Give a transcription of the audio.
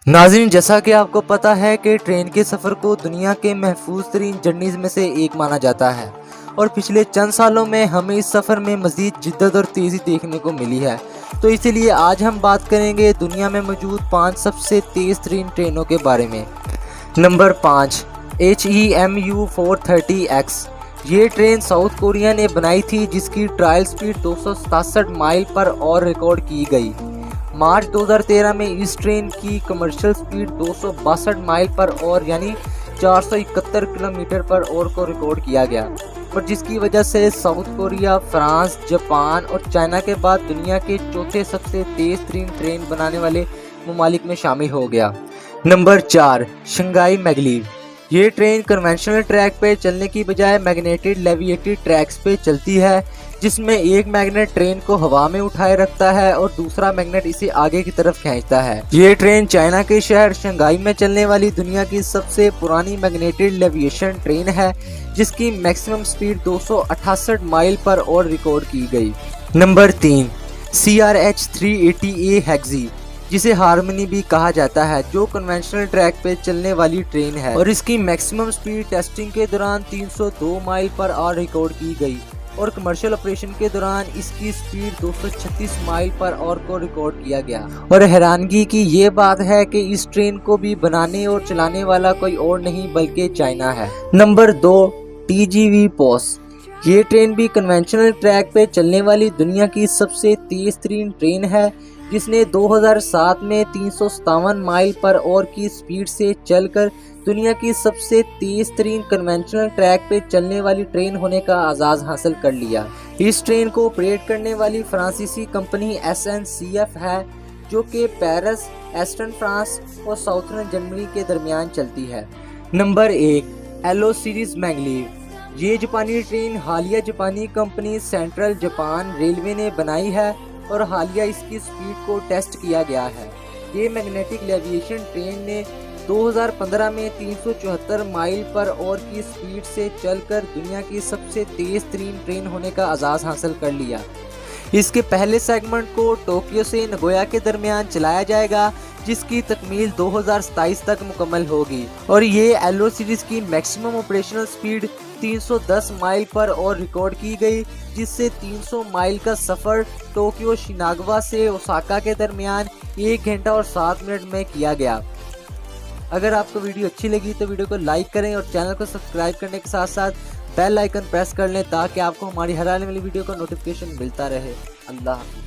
नाज़रीन, जैसा कि आपको पता है कि ट्रेन के सफ़र को दुनिया के महफूज तरीन जर्नीज़ में से एक माना जाता है और पिछले चंद सालों में हमें इस सफ़र में मज़ीद जिद्दत और तेज़ी देखने को मिली है। तो इसीलिए आज हम बात करेंगे दुनिया में मौजूद 5 सबसे तेज़ तरीन ट्रेनों के बारे में। Number 5, HEMU 430X। ये ट्रेन साउथ कोरिया ने बनाई थी, जिसकी ट्रायल स्पीड 267 माइल पर और रिकॉर्ड की गई। मार्च 2013 में इस ट्रेन की कमर्शियल स्पीड 262 माइल पर और यानी 471 किलोमीटर पर और को रिकॉर्ड किया गया और जिसकी वजह से साउथ कोरिया, फ्रांस, जापान और चाइना के बाद दुनिया के चौथे सबसे तेज़ तरीन ट्रेन बनाने वाले ममालिक में शामिल हो गया। Number 4, Shanghai maglev. ये ट्रेन कन्वेंशनल ट्रैक पे चलने की बजाय मैग्नेटेड लेविएटेड ट्रैक्स पे चलती है, जिसमें एक मैग्नेट ट्रेन को हवा में उठाए रखता है और दूसरा मैग्नेट इसे आगे की तरफ खींचता है। ये ट्रेन चाइना के शहर शंघाई में चलने वाली दुनिया की सबसे पुरानी मैग्नेटेड लेविएशन ट्रेन है, जिसकी मैक्सिमम स्पीड 268 माइल पर और रिकॉर्ड की गई। नंबर 3, CRH 380A हेक्सी, जिसे हार्मनी भी कहा जाता है, जो कन्वेंशनल ट्रैक पे चलने वाली ट्रेन है और इसकी मैक्सिमम स्पीड टेस्टिंग के दौरान 302 माइल पर और रिकॉर्ड की गई और कमर्शियल ऑपरेशन के दौरान इसकी स्पीड 236 माइल पर और को रिकॉर्ड किया गया। और हैरानगी की ये बात है कि इस ट्रेन को भी बनाने और चलाने वाला कोई और नहीं बल्कि चाइना है। Number 2, TGV POS। ये ट्रेन भी कन्वेंशनल ट्रैक पे चलने वाली दुनिया की सबसे तेज तरीन ट्रेन है, जिसने 2007 में 357 माइल पर और की स्पीड से चलकर दुनिया की सबसे तेज तरीन कन्वेंशनल ट्रैक पे चलने वाली ट्रेन होने का आज़ाद हासिल कर लिया। इस ट्रेन को ऑपरेट करने वाली फ्रांसीसी कंपनी SNCF है, जो कि पेरिस, ईस्टर्न फ्रांस और साउथर्न जर्मनी के दरमियान चलती है। Number 1, L O series maglev. ये जापानी ट्रेन हालिया जापानी कंपनी सेंट्रल जापान रेलवे ने बनाई है और हालिया इसकी स्पीड को टेस्ट किया गया है। ये मैग्नेटिक लेविएशन ट्रेन ने 2015 में 374 माइल पर और की स्पीड से चलकर दुनिया की सबसे तेज तरीन ट्रेन होने का एजाज़ हासिल कर लिया। इसके पहले सेगमेंट को टोक्यो से नगोया के दरमियान चलाया जाएगा, जिसकी तकमील 2027 तक मुकम्मल होगी और ये एलो सीरीज की मैक्सिमम ऑपरेशनल स्पीड 310 माइल पर और रिकॉर्ड की गई, जिससे 300 माइल का सफ़र टोक्यो शिनागवा से ओसाका के दरमियान 1 घंटा और 7 मिनट में किया गया। अगर आपको वीडियो अच्छी लगी तो वीडियो को लाइक करें और चैनल को सब्सक्राइब करने के साथ साथ बेल आइकन प्रेस कर लें, ताकि आपको हमारी हर आने वाली वीडियो का नोटिफिकेशन मिलता रहे। अल्लाह हाफ़िज़।